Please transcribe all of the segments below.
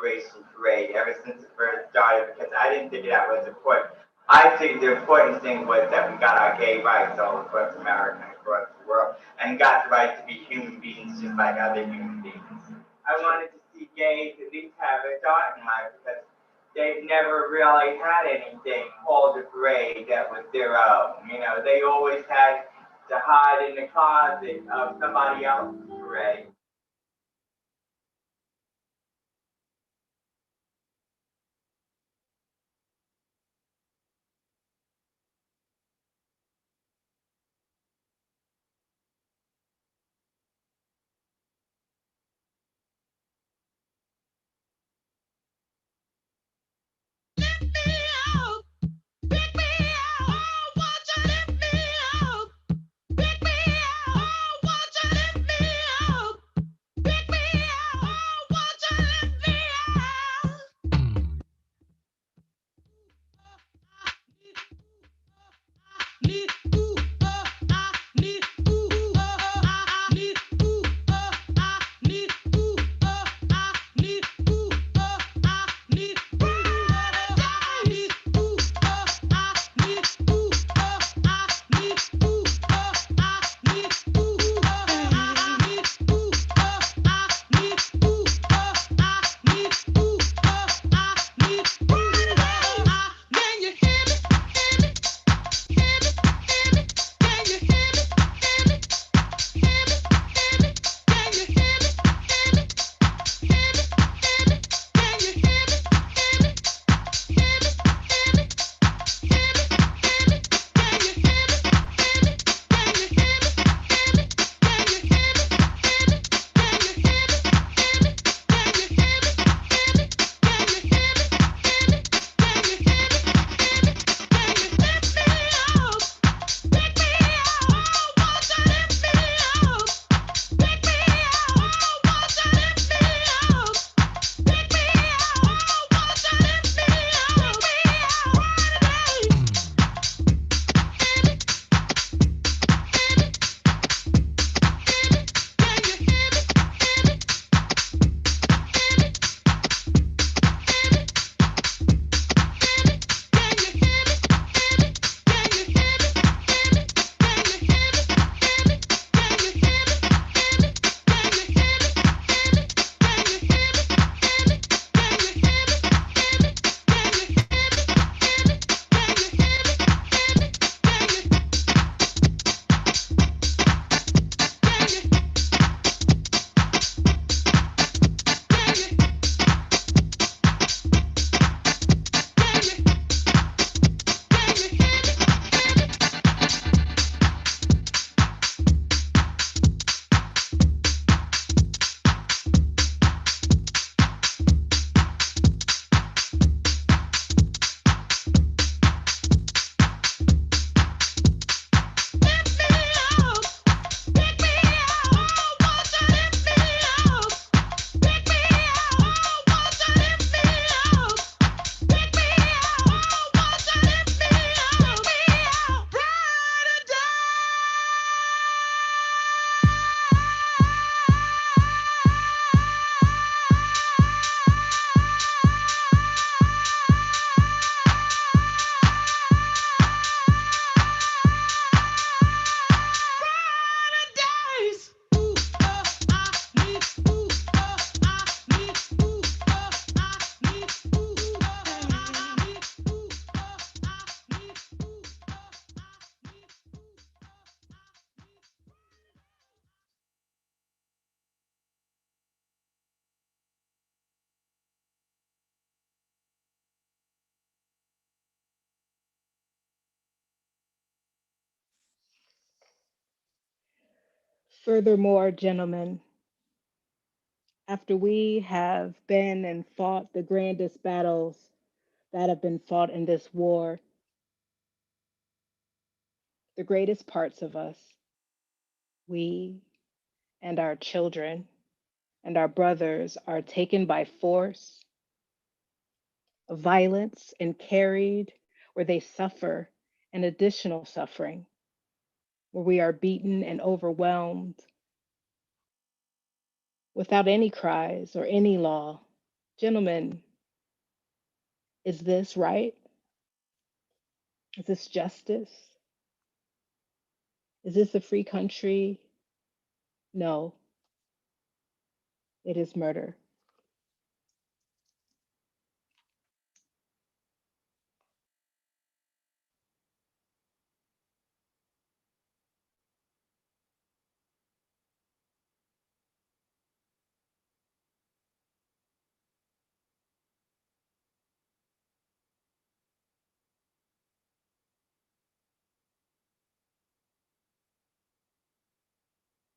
inauguration parade ever since it first started because I didn't think that was important. I think the important thing was that we got our gay rights all across America and across the world and got the right to be human beings just like other human beings. I wanted to see gays at least have a start in life because they've never really had anything called a parade that was their own. You know, they always had to hide in the closet of somebody else's parade. Furthermore, gentlemen, after we have been and fought the grandest battles that have been fought in this war, the greatest parts of us, we and our children and our brothers are taken by force, violence, and carried where they suffer an additional suffering, where we are beaten and overwhelmed without any cries or any law. Gentlemen, is this right? Is this justice? Is this a free country? No, it is murder.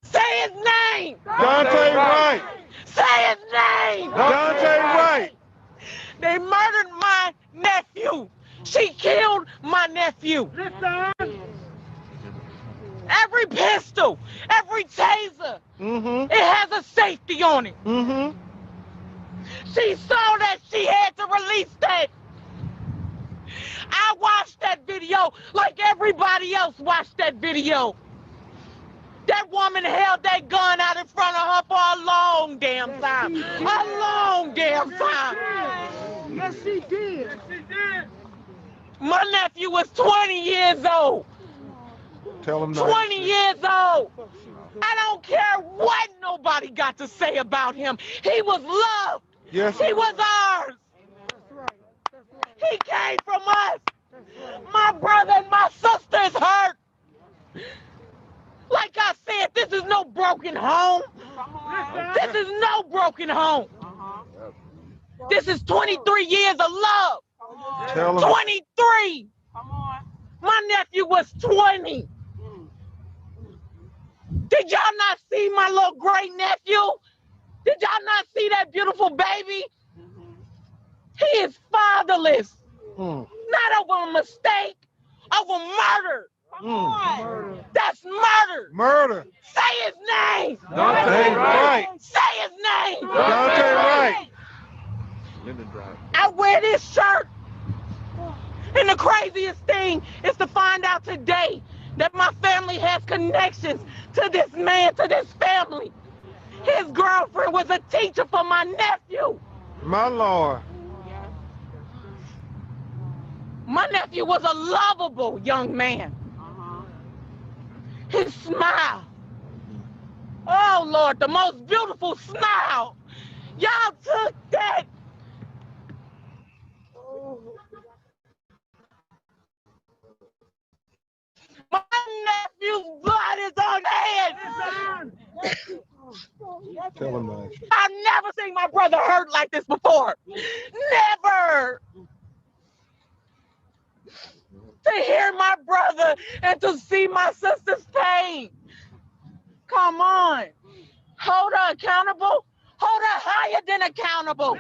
Say his name! Dante Wright! Say his name! Dante Wright! They murdered my nephew. She killed my nephew. Every pistol, every taser, Mm-hmm. it has a safety on it. Mm-hmm. She saw that she had to release that. I watched that video like everybody else watched that video. That woman held that gun out in front of her for a long damn time. A long damn time. Yes, she did. My nephew was 20 years old. Tell him no. 20 years old. I don't care what nobody got to say about him. He was loved. Yes. He was ours. That's right. That's right. He came from us. That's right. My brother and my sister is hurt. Like I said, this is no broken home. This is no broken home. This is 23 years of love. Tell him. 23. My nephew was 20. Did y'all not see my little great nephew? Did y'all not see that beautiful baby? He is fatherless. Not over a mistake, over murder. Murder. That's murder. Murder. Say his name. Dante Wright. Say his name. Dante Wright. I wear this shirt. And the craziest thing is to find out today that my family has connections to this man, to this family. His girlfriend was a teacher for my nephew. My Lord. My nephew was a lovable young man. His smile. Oh, Lord, the most beautiful smile. Y'all took that. My nephew's blood is on hands. Tell him no. I've never seen my brother hurt like this before. Never. To hear my brother and to see my sister's pain. Come on. Hold her accountable. Hold her higher than accountable.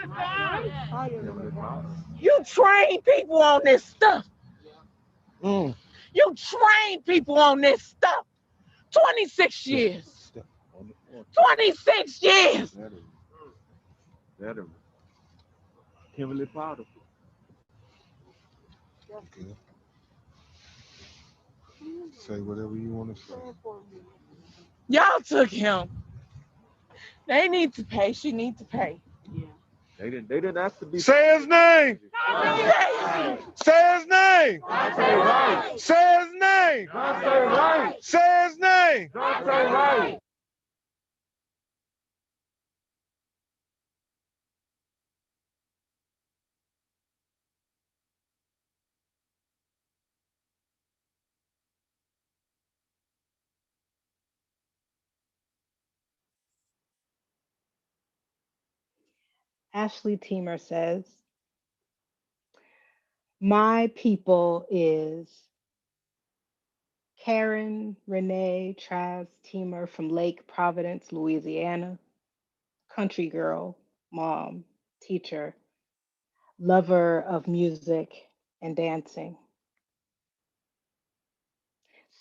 You train people on this stuff. You train people on this stuff. 26 years. 26 years. That is heavenly powerful. Okay. Say whatever you want to say. Y'all took him. They need to pay. She needs to pay. They didn't ask to be. Say his name. Say Say his name. Dante Wright. Say his name. Dante Wright. Say his name. Dante Wright. Ashley Teamer says, my people is Karen Renee Traz Teamer from Lake Providence, Louisiana. Country girl, mom, teacher, lover of music and dancing.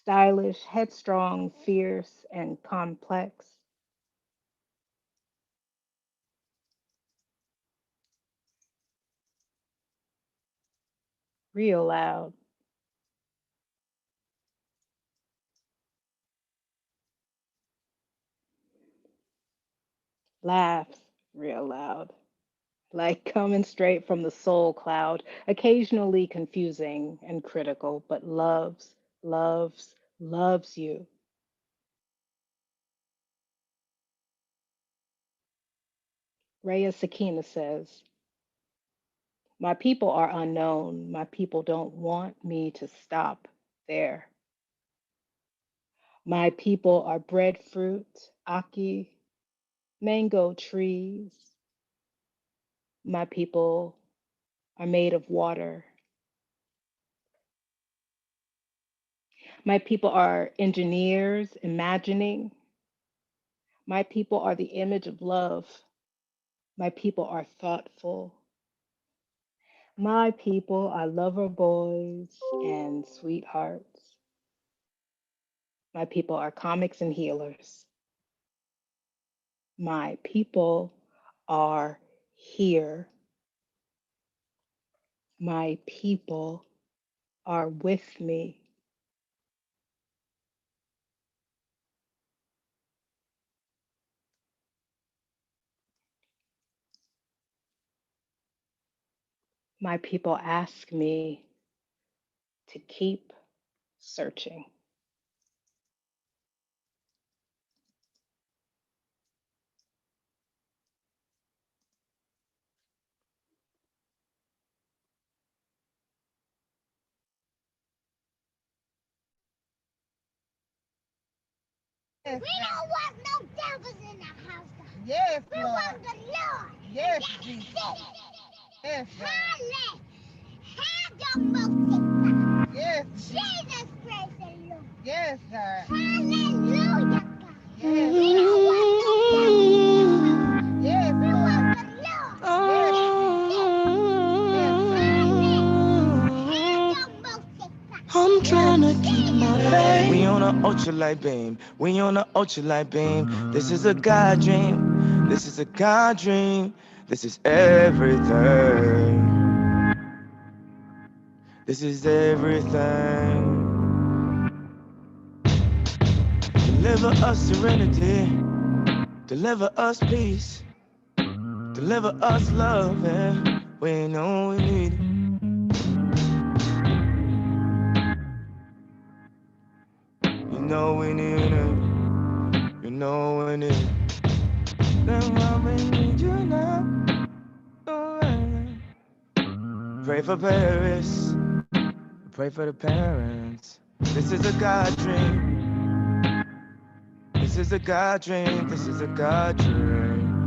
Stylish, headstrong, fierce, and complex. Real loud. Laughs real loud. like coming straight from the soul cloud, occasionally confusing and critical, but loves, loves, loves you. Raya Sakina says, my people are unknown. My people don't want me to stop there. My people are breadfruit, aki, mango trees. My people are made of water. My people are engineers, imagining. My people are the image of love. My people are thoughtful. My people are lover boys and sweethearts. My people are comics and healers. My people are here. My people are with me. My people ask me to keep searching. We don't want no devils in the house. Yes, we Lord. Want the Lord. Yes, Jesus. Yes, Lord. Yes, Jesus, praise the Lord. Yes, God. Hallelujah, God. Yes, we don't want no devils. Yes, we want the Lord. I'm trying to keep my faith. We on a ultralight beam. We on a ultralight beam. This is a God dream. This is a God dream. This is everything. This is everything. Deliver us serenity. Deliver us peace. Deliver us love. And we know we need it. You know we need it. You know we need it. That's why we need you now. Oh, pray for Paris. Pray for the parents. This is a God dream. This is a God dream. This is a God dream.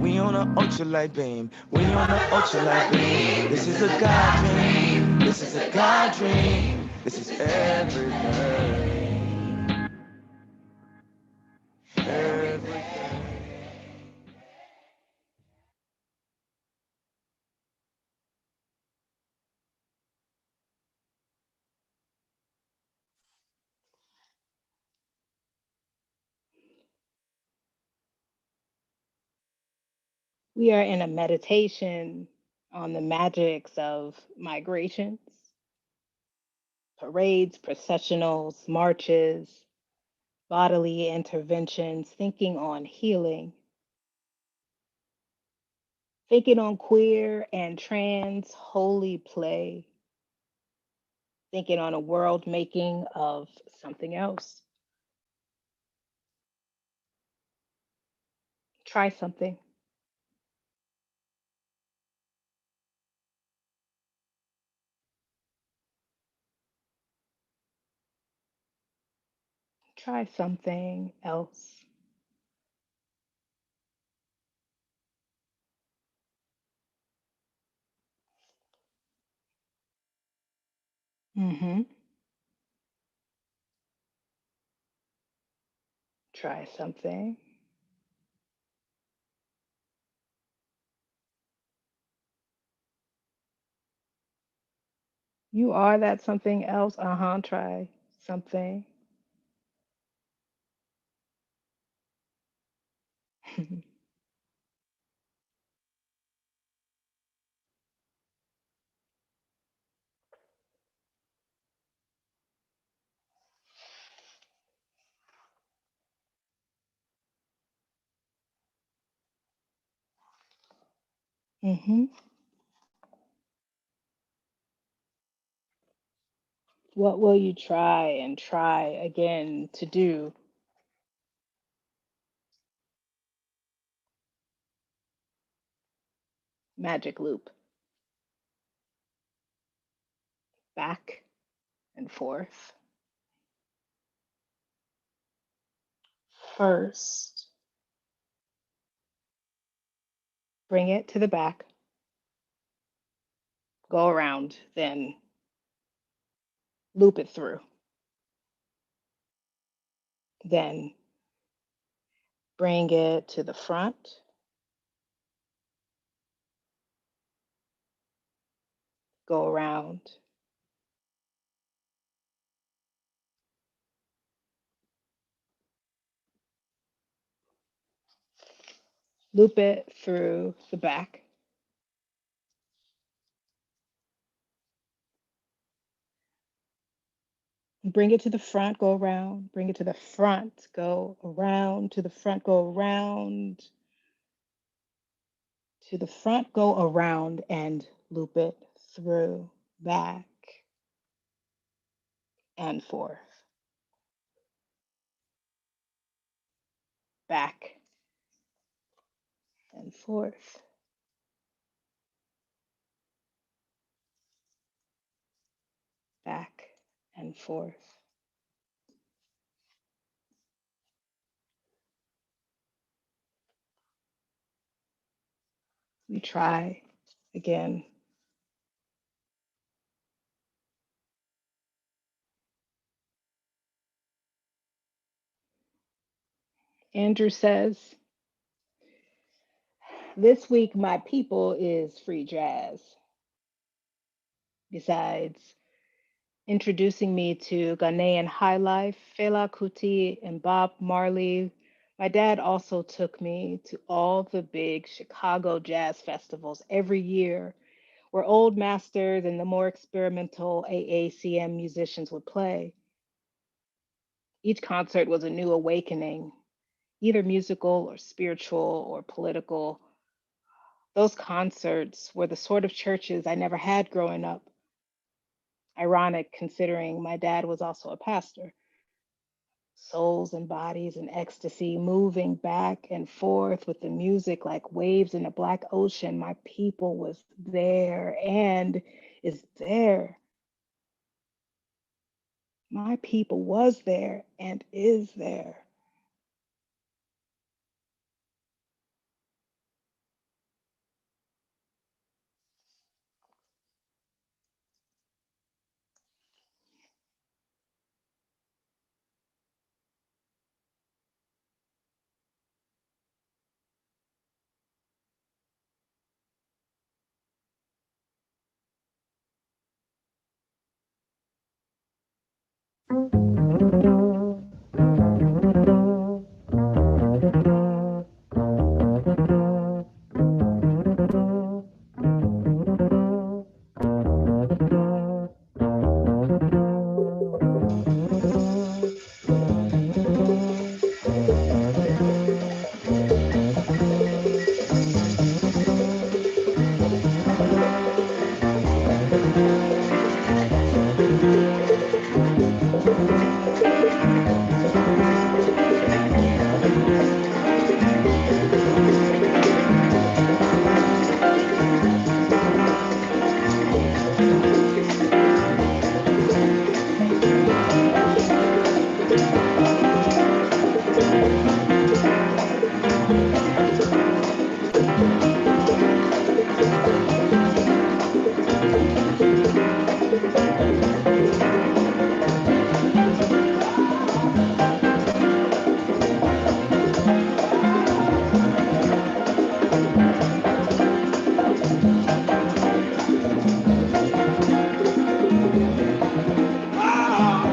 We on an ultralight beam. We on an ultralight beam. This is a God dream. This is a God dream. This is everything. Everything. We are in a meditation on the magics of migrations, parades, processionals, marches, bodily interventions, thinking on healing, thinking on queer and trans holy play, thinking on a world making of something else. Try something. Try something else. Mm-hmm. Try something. You are that something else. Uh-huh. Try something. Mm-hmm. What will you try and try again to do? Magic loop. Back and forth. First, bring it to the back, go around, then loop it through. Then bring it to the front, go around, loop it through the back, bring it to the front, go around, bring it to the front, go around, to the front, go around, to the front, go around, and loop it through, back and forth, back and forth, back and forth. We try again. Andrew says, this week my people is free jazz. Besides introducing me to Ghanaian high life, Fela Kuti, and Bob Marley, my dad also took me to all the big Chicago jazz festivals every year where old masters and the more experimental AACM musicians would play. Each concert was a new awakening, either musical or spiritual or political. Those concerts were the sort of churches I never had growing up. Ironic considering my dad was also a pastor. Souls and bodies in ecstasy, moving back and forth with the music like waves in a black ocean. My people was there and is there. My people was there and is there.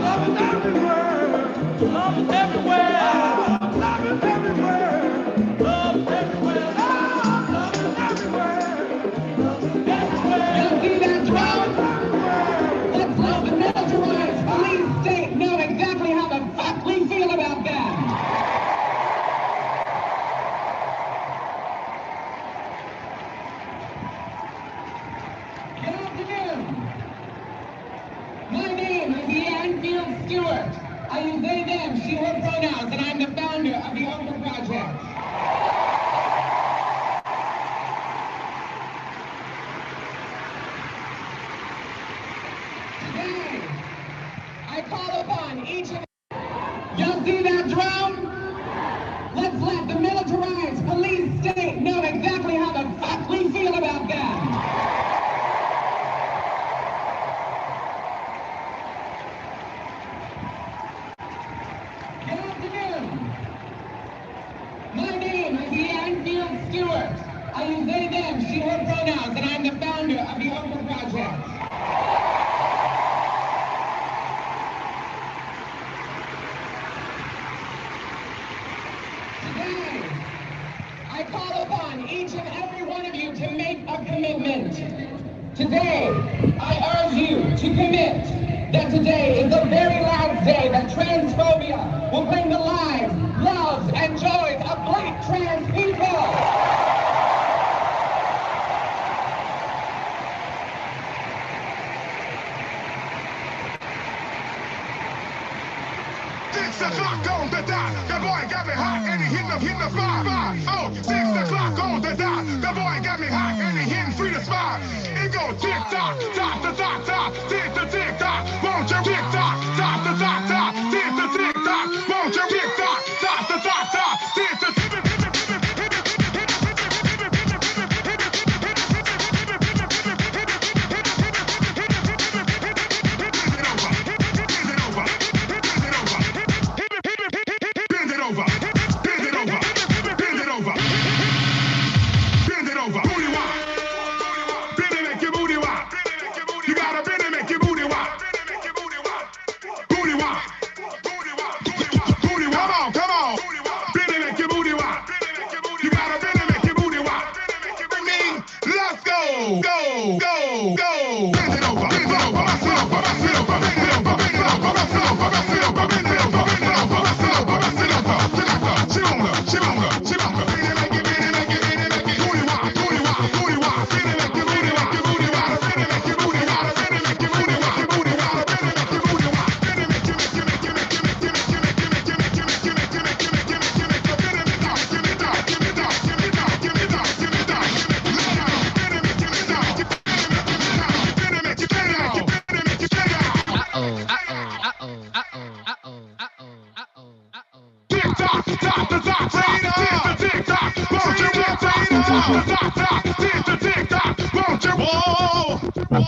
Love is everywhere. Love is everywhere. Love is everywhere. use they, them, she, her pronouns, and I'm the founder of the Oprah Project. Today, I call upon each of y'all see that drum? Let's let the militarized police state know exactly how the fuck we feel about that. Good afternoon. My name is Leanne Field Stewart. I use they, them, she, her pronouns, and I'm the founder of the Oprah Project. Today, I call upon each and every one of you to make a commitment. Today, I urge you to commit that today is the very last day that transphobia will bring the lives, loves, and joys of Black trans people. 6 o'clock on the dot. That boy got me hot and he hit the 5. Oh, 6 o'clock on the dot. That boy got me hot and he hitting 3 to 5. It go tick tock, tock to tock tock, tick to tick tock. Won't you tick tock, tock to tock tock, tick to tick tock. Won't you tick tock, tock to tock tock, tick to tick tock.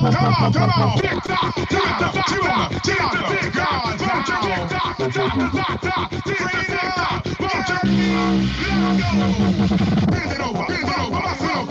Come on, tick tock, tick tock, tick tock, tick tock, tick tock, tick tock, tick tock, tick tock, bend it over, myself,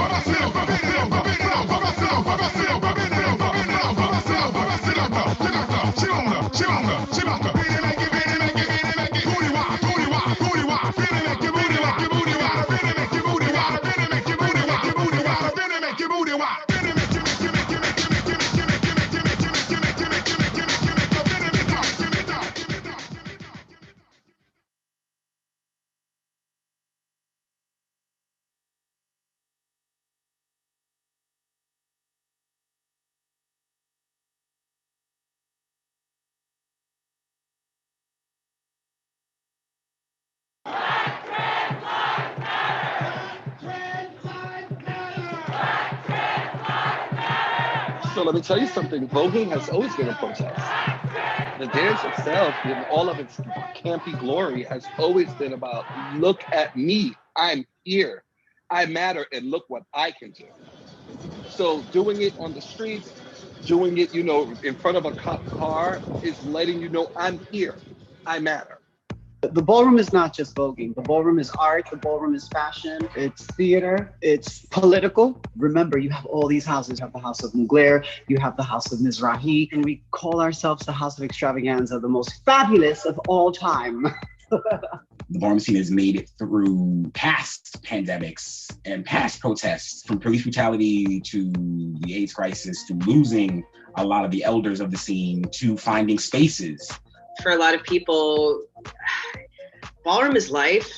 So let me tell you something, voguing has always been a protest. The dance itself, in all of its campy glory, has always been about, look at me, I'm here, I matter, and look what I can do. So doing it on the streets, doing it, in front of a cop car is letting you know I'm here, I matter. The ballroom is not just voguing. The ballroom is art, the ballroom is fashion, it's theater, it's political. Remember, you have all these houses. You have the House of Mugler, you have the House of Mizrahi, and we call ourselves the House of Extravaganza, the most fabulous of all time. The ballroom scene has made it through past pandemics and past protests, from police brutality to the AIDS crisis, to losing a lot of the elders of the scene, to finding spaces. For a lot of people, ballroom is life,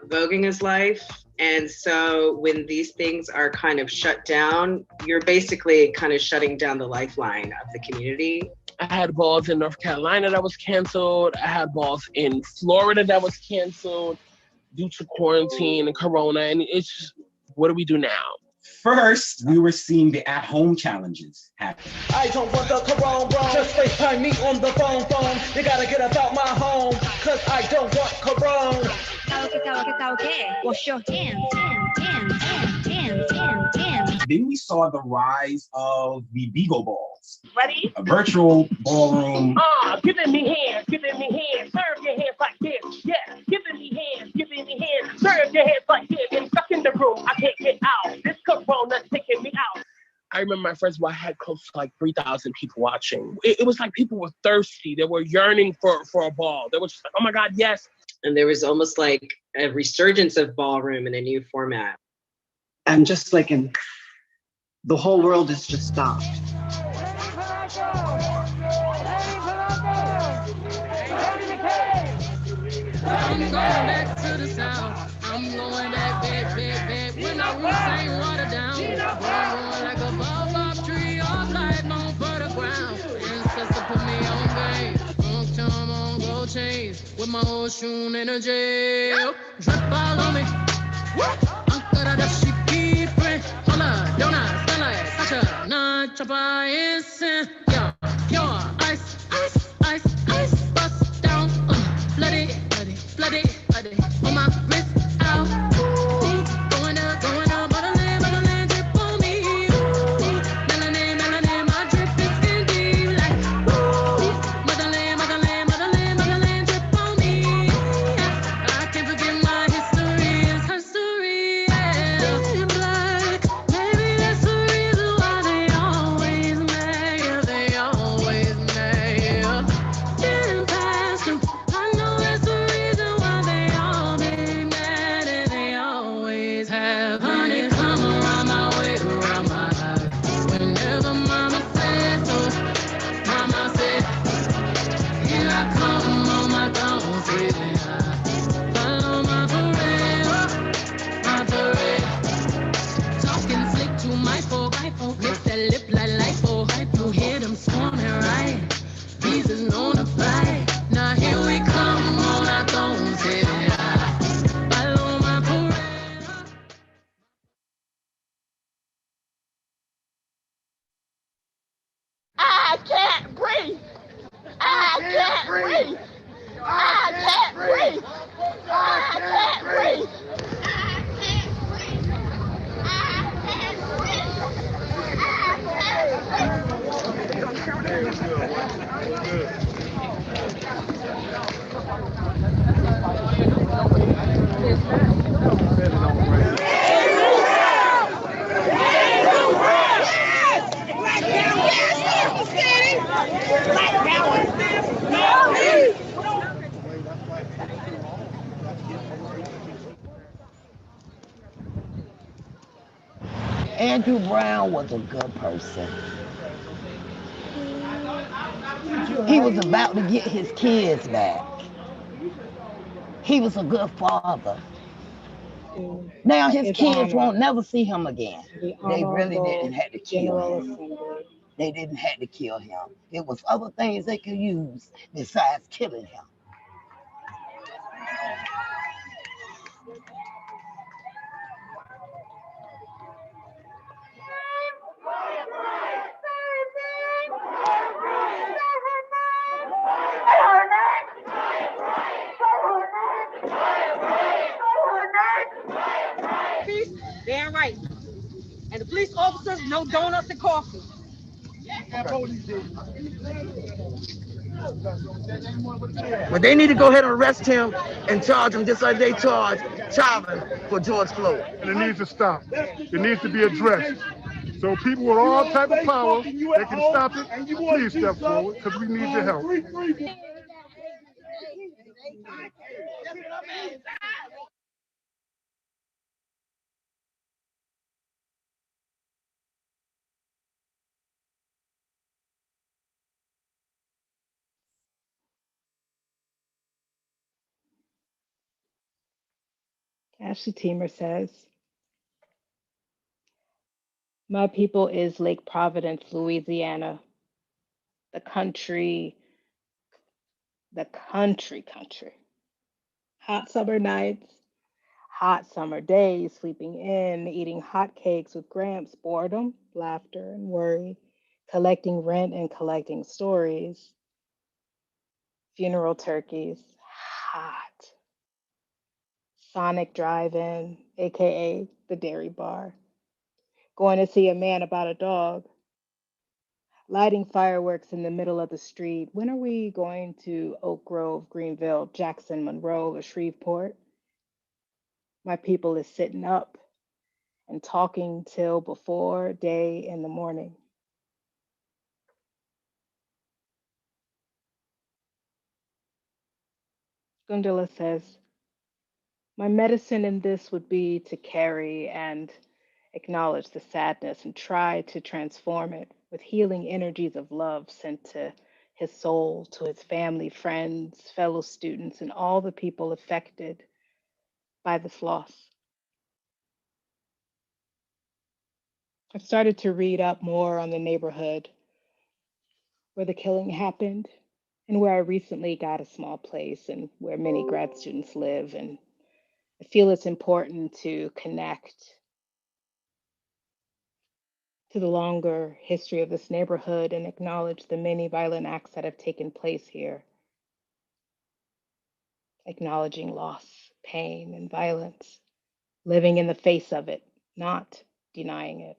voguing is life. And so when these things are kind of shut down, you're basically kind of shutting down the lifeline of the community. I had balls in North Carolina that was canceled. I had balls in Florida that was canceled due to quarantine and corona. And it's just, what do we do now? First, we were seeing the at-home challenges happen. I don't want the corona, bro. Just FaceTime me on the phone. You gotta get about my home, cause I don't want corona. Wash your hands. Then we saw the rise of the Beagle Balls. Ready? A virtual ballroom. Giving me hands. Serve your hands like this. Yeah, giving me hands. Serve your hands like this. And stuck in the room, I can't get out. This corona's taking me out. I remember my first one, I had close to like 3,000 people watching. It was like people were thirsty. They were yearning for a ball. They were just like, oh my God, yes. And there was almost like a resurgence of ballroom in a new format. And just like in the whole world is just stopped. I'm going back to the south. I'm going back. When our roots ain't watered down. Growing like a baobab tree of life on fertile ground. Ancestor put me on game. Long time on gold chains. With my whole shoe in a jail. Drip all on me. Uncle da she keep it. Hola, Donna, Stella, Sasha, Nah, Chapa, Instant. Yeah, pure ice. Bust down, flood it. On my wrist out. Going up, motherland, drip on me. Melanin, my drip is skin deep like motherland, drip on me. I can't forget my history, it's history. Yeah. Black, maybe that's the reason why they always mad. Getting past them, I know that's the reason why they all be mad, and they always have honey come around my way, around my life. Whenever mama said so, mama said, here I come on my throne, feeling high. Follow my parade. Talking slick to my folk, lick that lip like lipo. You hear them swarming, right? Bees is known to fly. Now here we come on our thrones, yeah. Follow my parade. I can't breathe. I can't breathe. I can't breathe. I can't breathe. Andrew Brown was a good person. He was about to get his kids back. He was a good father. Now his kids won't never see him again. They really didn't have to kill him. They didn't have to kill him. It was other things they could use besides killing him. Damn right. And the police officers, no donuts and coffee. But they need to go ahead and arrest him and charge him just like they charged Chauvin for George Floyd. And it needs to stop. It needs to be addressed. So people with all type of power, they can stop it. Please step forward because we need your help. Ashley Teamer says, my people is Lake Providence, Louisiana. the country, country. Hot summer nights, hot summer days, sleeping in, eating hot cakes with Gramps, boredom, laughter, and worry, collecting rent and collecting stories, funeral turkeys, hot, Sonic Drive-In, aka the Dairy Bar, going to see a man about a dog, lighting fireworks in the middle of the street. When are we going to Oak Grove, Greenville, Jackson, Monroe, or Shreveport? My people is sitting up and talking till before day in the morning. Gundula says, my medicine in this would be to carry and acknowledge the sadness and try to transform it with healing energies of love sent to his soul, to his family, friends, fellow students, and all the people affected by this loss. I've started to read up more on the neighborhood where the killing happened and where I recently got a small place and where many grad students live. And I feel it's important to connect to the longer history of this neighborhood and acknowledge the many violent acts that have taken place here, acknowledging loss, pain, and violence, living in the face of it, not denying it.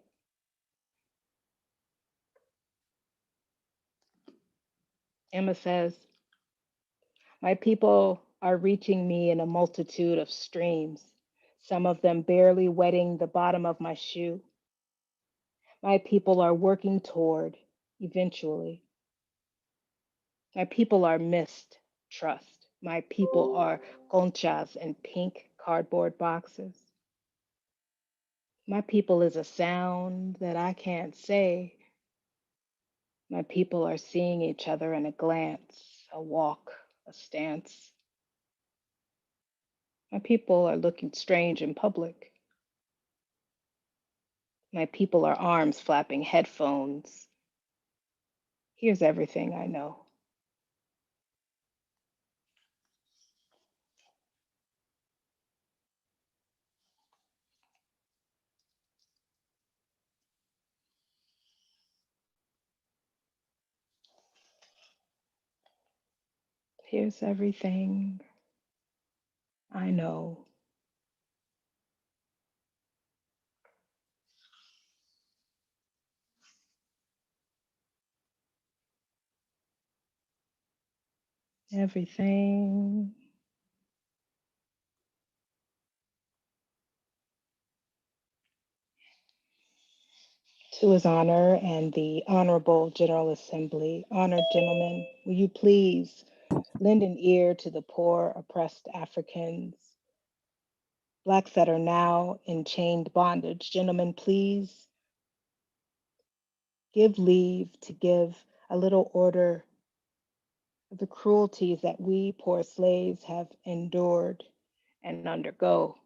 Emma says, my people are reaching me in a multitude of streams, some of them barely wetting the bottom of my shoe. My people are working toward eventually. My people are mistrust. My people are conchas and pink cardboard boxes. My people is a sound that I can't say. My people are seeing each other in a glance, a walk, a stance. My people are looking strange in public. My people are arms flapping headphones. Here's everything I know. Here's everything I know. Everything. To his honor and the Honorable General Assembly, honored gentlemen, will you please lend an ear to the poor, oppressed Africans, Blacks that are now in chained bondage. Gentlemen, please give leave to give a little order of the cruelties that we poor slaves have endured and undergo.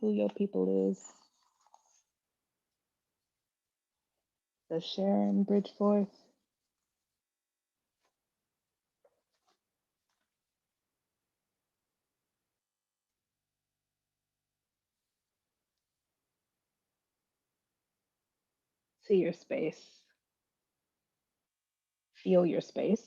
Who your people is? The Sharon Bridgeforth. See your space. Feel your space.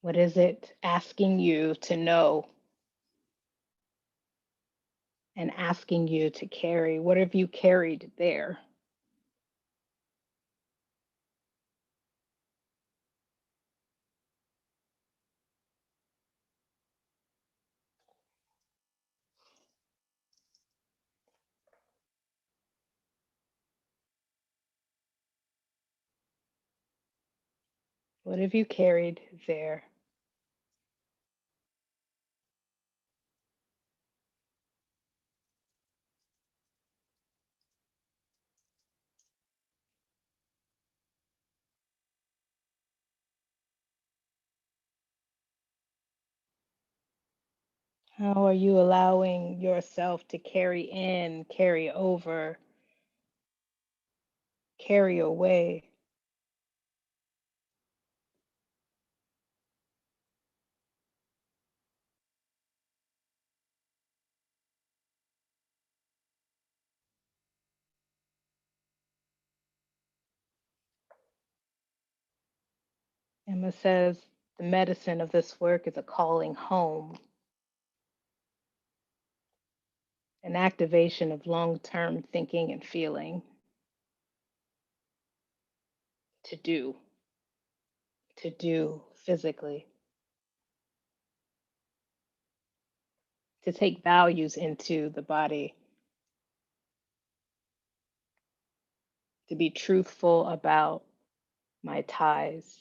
What is it asking you to know and asking you to carry? What have you carried there? What have you carried there? How are you allowing yourself to carry in, carry over, carry away? Emma says the medicine of this work is a calling home, an activation of long-term thinking and feeling to do physically, to take values into the body, to be truthful about my ties.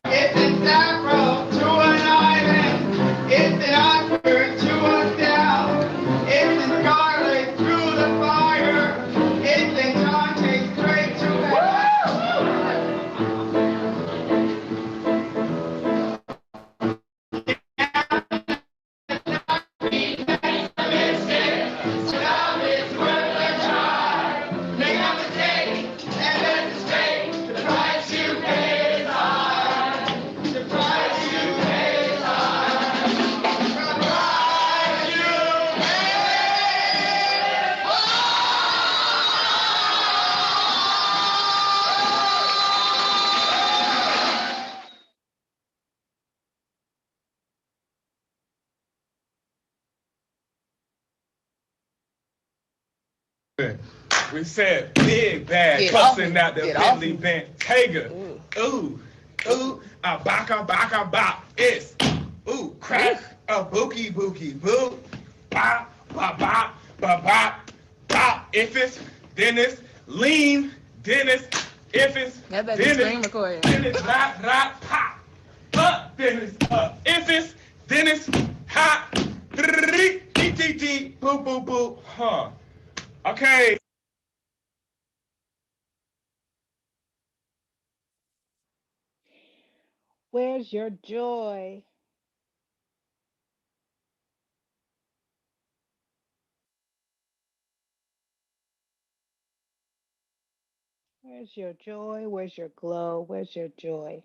It's an arrow to an island. It's an anchor to a down. It's an scarlet through the fire. It's an contact straight to We said big bad cussing out the Bentley Bentayga. Ooh, baka bop. It's crack a bookie boo. Bop. If it's Dennis, lean Dennis. If it's Dennis, rap pop. Dennis. If it's Dennis, hot. Boo. Huh. Okay. Where's your joy? Where's your joy? Where's your glow? Where's your joy?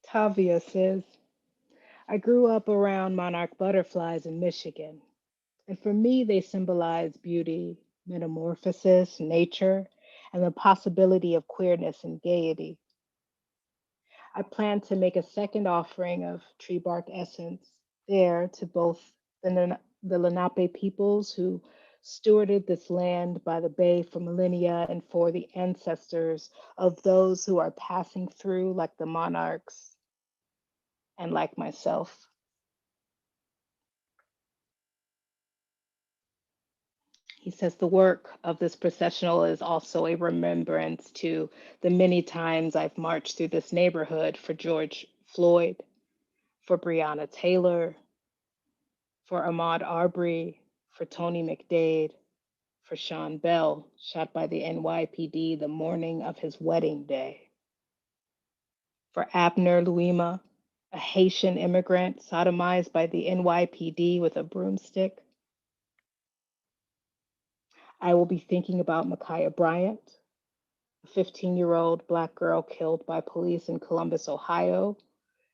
Tavia says, I grew up around monarch butterflies in Michigan, and for me, they symbolize beauty, metamorphosis, nature, and the possibility of queerness and gaiety. I plan to make a second offering of tree bark essence there to both the Lenape peoples who stewarded this land by the bay for millennia and for the ancestors of those who are passing through like the monarchs and like myself. He says the work of this processional is also a remembrance to the many times I've marched through this neighborhood for George Floyd, for Breonna Taylor, for Ahmaud Arbery, for Tony McDade, for Sean Bell, shot by the NYPD the morning of his wedding day, for Abner Louima, a Haitian immigrant sodomized by the NYPD with a broomstick. I will be thinking about Ma'Khia Bryant, a 15-year-old Black girl killed by police in Columbus, Ohio,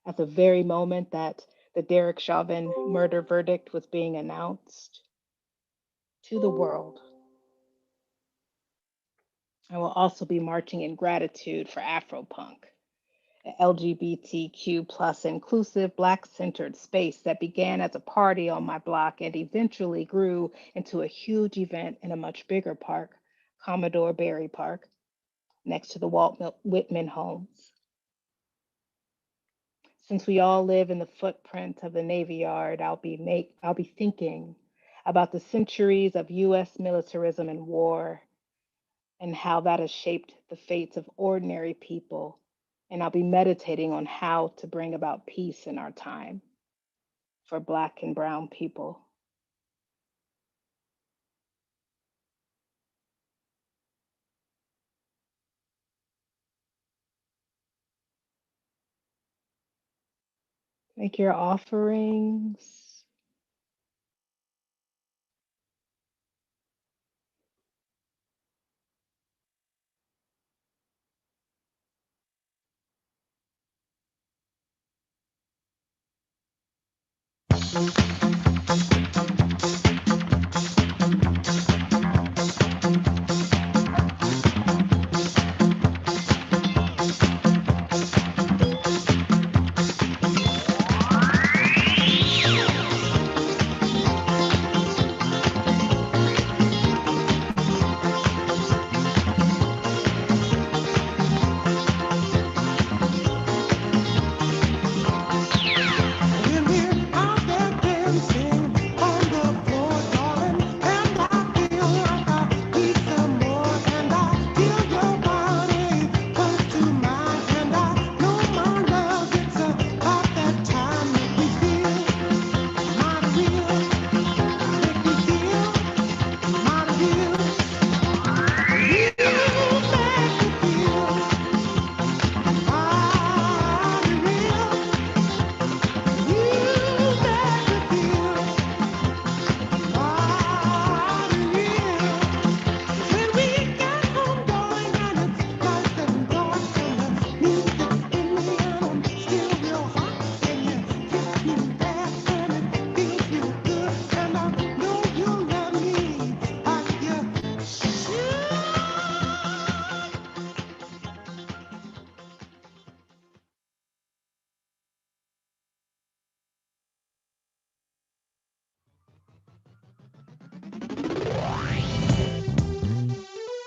at the very moment that the Derek Chauvin murder verdict was being announced to the world. I will also be marching in gratitude for Afropunk, an LGBTQ plus inclusive Black-centered space that began as a party on my block and eventually grew into a huge event in a much bigger park, Commodore Barry Park, next to the Walt Whitman homes. Since we all live in the footprint of the Navy Yard, I'll be thinking about the centuries of US militarism and war and how that has shaped the fates of ordinary people. And I'll be meditating on how to bring about peace in our time for Black and brown people. Make your offerings.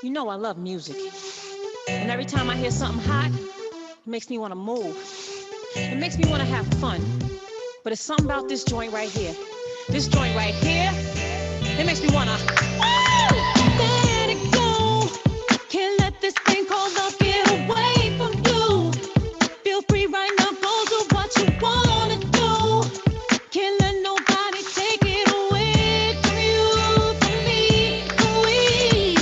You know I love music. And every time I hear something hot, it makes me want to move. It makes me want to have fun. But it's something about this joint right here. This joint right here, it makes me want to... Let it go. Can't let this thing called love get away from you. Feel free right now, go do what you want to do. Can't let nobody take it away from you, from me, from we.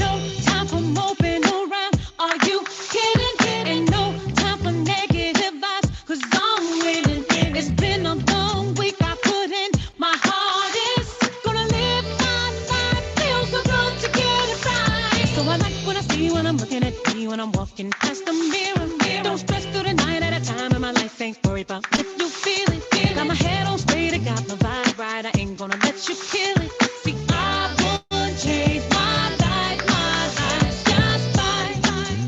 No time for moping around. Are you kidding? Ain't no time for negative vibes, 'cause I'm winning. It's been a long week. I put in my hardest. Gonna live my life. Feels so good to get it right. So I like what I see when I'm looking at me when I'm walking past the mirror. Don't stress through the night at a time in my life. Ain't worried about if you feel it. Got my head on straight. I got my vibe right. I ain't gonna let you kill it. See, I would change my life just by, ooh,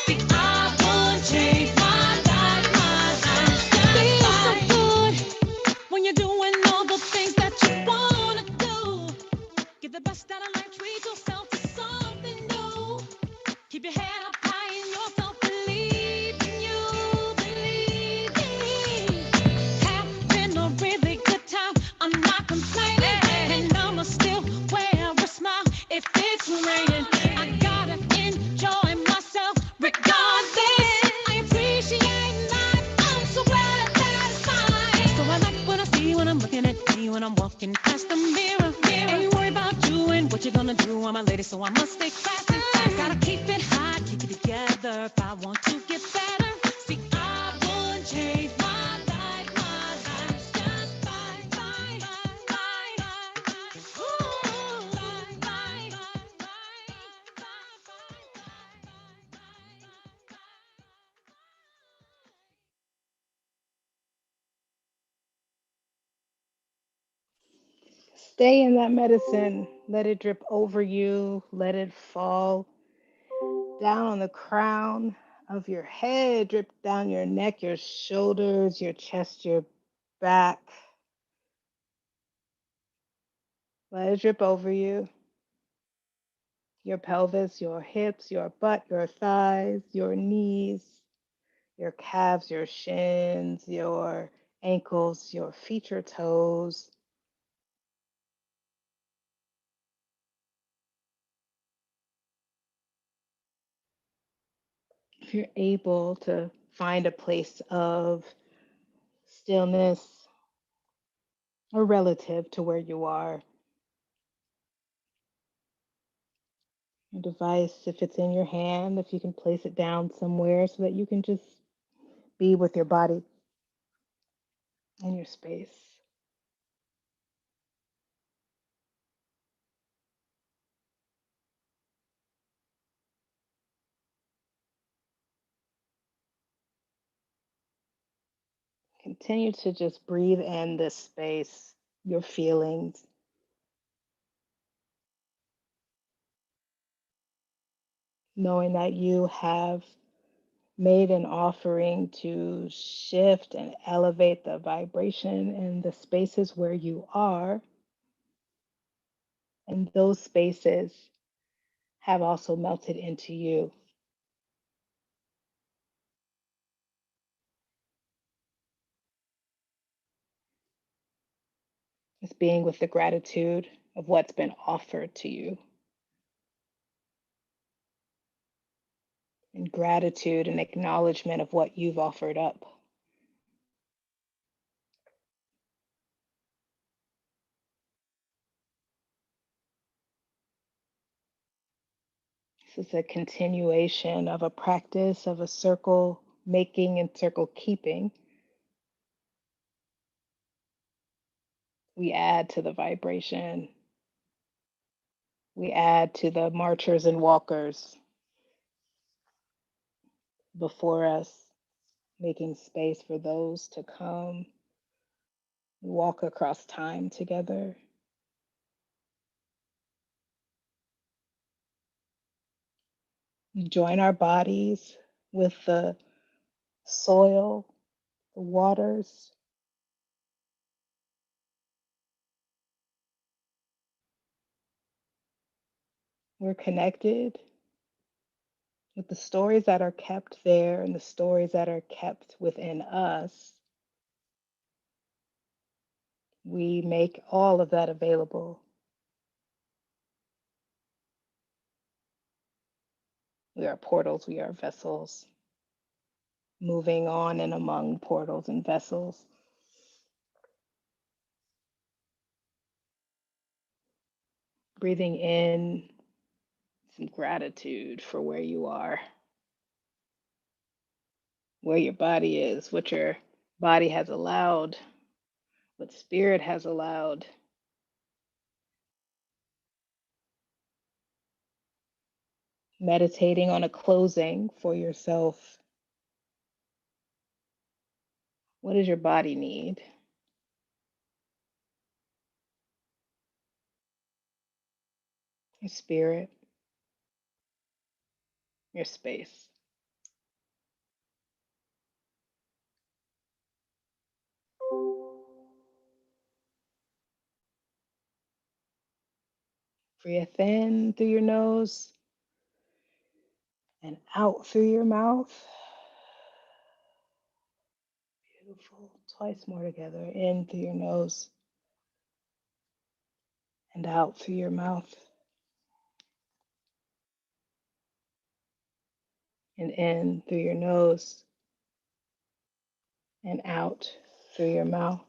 See, I would change my life feels so good when you're doing all the things that you wanna do. Get the best out of life, treat yourself to something new. Keep your head up high in yourself, believe in you, believe in me. Having a really good time, I'm not complaining, and I'ma still wear a smile if it's raining. I gotta enjoy myself. so I must stay classy. Gotta keep it hot, keep it together if I want to get better. See, I won't change my life just fine, fine, fine, Stay in that medicine. Let it drip over you. Let it fall down on the crown of your head, drip down your neck, your shoulders, your chest, your back. Let it drip over you. Your pelvis, your hips, your butt, your thighs, your knees, your calves, your shins, your ankles, your feet, your toes. If you're able to find a place of stillness or relative to where you are, your device, if it's in your hand, if you can place it down somewhere so that you can just be with your body and your space. Continue to just breathe in this space, your feelings. Knowing that you have made an offering to shift and elevate the vibration in the spaces where you are. And those spaces have also melted into you. It's being with the gratitude of what's been offered to you. And gratitude and acknowledgement of what you've offered up. This is a continuation of a practice of a circle making and circle keeping. We add to the vibration. We add to the marchers and walkers before us, making space for those to come. We walk across time together. We join our bodies with the soil, the waters. We're connected with the stories that are kept there and the stories that are kept within us. We make all of that available. We are portals, we are vessels, moving on and among portals and vessels. Breathing in some gratitude for where you are, where your body is, what your body has allowed, what spirit has allowed. Meditating on a closing for yourself. What does your body need? Your spirit, your space. Breathe in through your nose and out through your mouth. Beautiful. Twice more together. In through your nose and out through your mouth. And in through your nose and out through your mouth.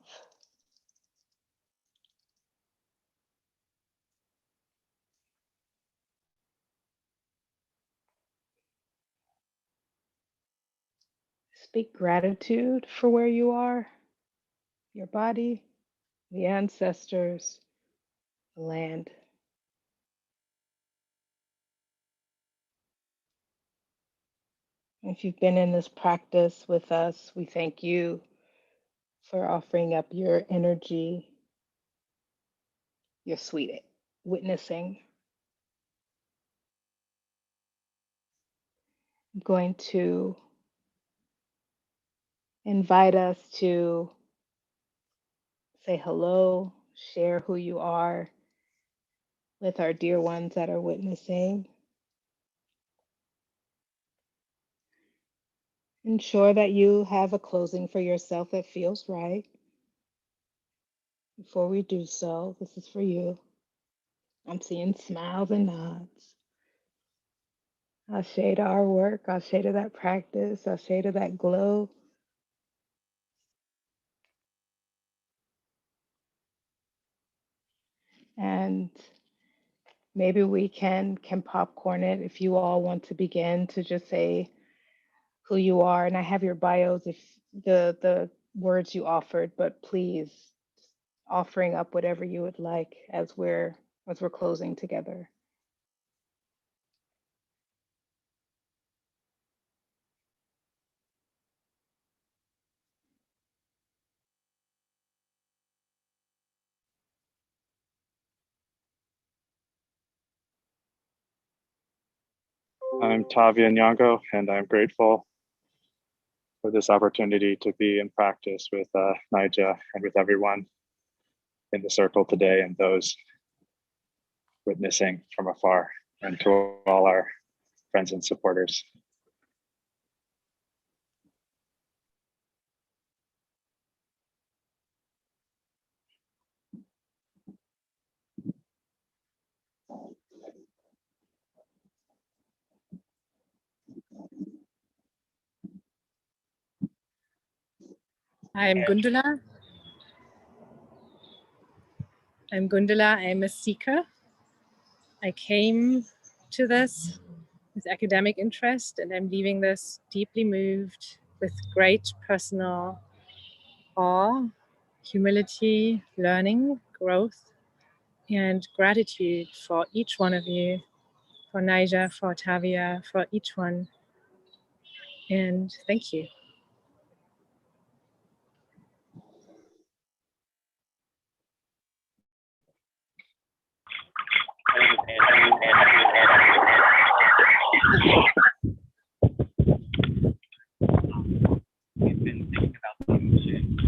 speak gratitude for where you are, your body, the ancestors, the land. If you've been in this practice with us, we thank you for offering up your energy, your sweet witnessing. I'm going to invite us to say hello, share who you are with our dear ones that are witnessing. Ensure that you have a closing for yourself that feels right. Before we do so, this is for you. I'm seeing smiles and nods. Ashe to our work, ashe to that practice, ashe to that glow. And maybe we can popcorn it if you all want to begin to just say who you are. And I have your bios if the words you offered, but please offering up whatever you would like as we're closing together. I'm Tavia Nyango, and I'm grateful for this opportunity to be in practice with Naija and with everyone in the circle today and those witnessing from afar, and to all our friends and supporters. I'm Gundula. I'm a seeker. I came to this with academic interest, and I'm leaving this deeply moved with great personal awe, humility, learning, growth, and gratitude for each one of you, for Naija, for Tavia, for each one. And thank you. We've been thinking about the ocean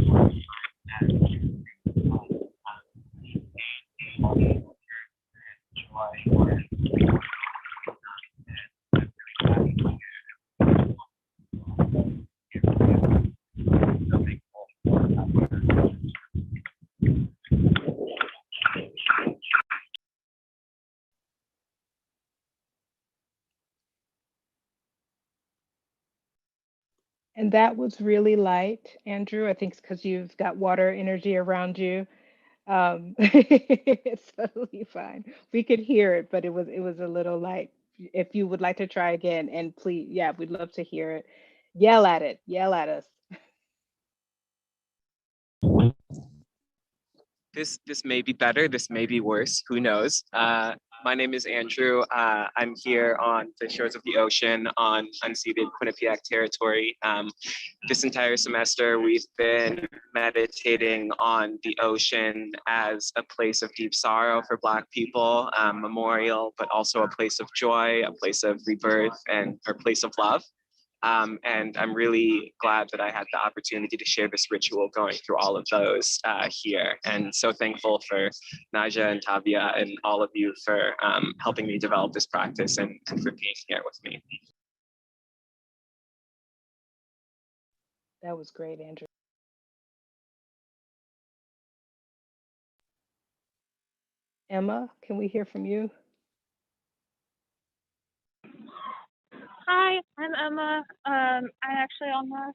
And that was really light, Andrew. I think it's because you've got water energy around you. It's totally fine. We could hear it, but it was a little light. If you would like to try again, and please, yeah, we'd love to hear it. Yell at it, yell at us. This may be better, this may be worse, who knows? My name is Andrew. I'm here on the shores of the ocean on unceded Quinnipiac territory. This entire semester, we've been meditating on the ocean as a place of deep sorrow for Black people, memorial, but also a place of joy, a place of rebirth, and a place of love. And I'm really glad that I had the opportunity to share this ritual going through all of those here. And so thankful for Naija and Tavia and all of you for helping me develop this practice and for being here with me. That was great, Andrew. Emma, can we hear from you? Hi, I'm Emma. I'm actually on the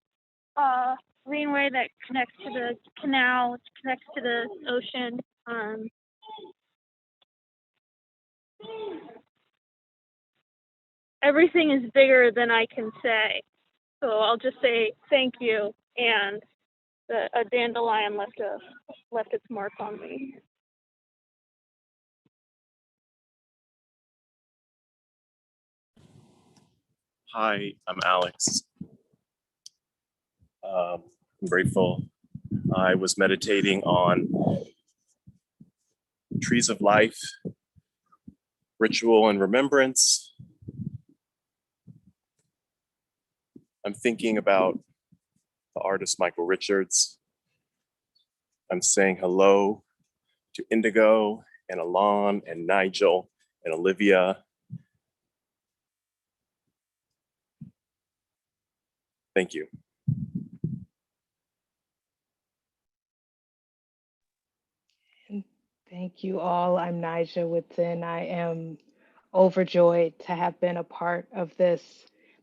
greenway that connects to the canal, which connects to the ocean. Everything is bigger than I can say. So I'll just say thank you, and a dandelion left its mark on me. Hi, I'm Alex. I'm grateful. I was meditating on trees of life, ritual and remembrance. I'm thinking about the artist Michael Richards. I'm saying hello to Indigo and Alon and Nigel and Olivia. Thank you. Thank you all. I'm Nija Whitson. I am overjoyed to have been a part of this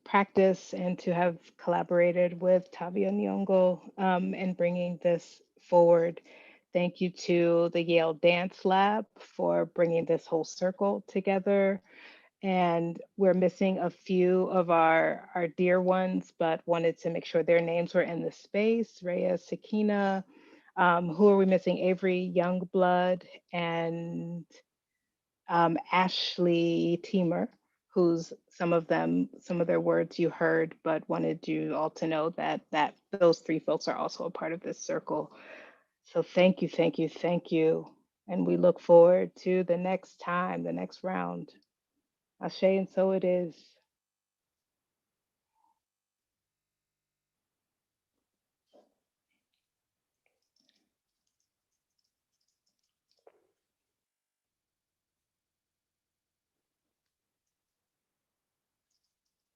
practice and to have collaborated with Tavia Nyong'o in bringing this forward. Thank you to the Yale Dance Lab for bringing this whole circle together. And we're missing a few of our dear ones, but wanted to make sure their names were in the space. Rhea Sakina, who are we missing? Avery Youngblood and Ashley Teamer, who's some of their words you heard, but wanted you all to know that those three folks are also a part of this circle. So thank you, thank you, thank you. And we look forward to the next time, the next round. Ashe, and so it is.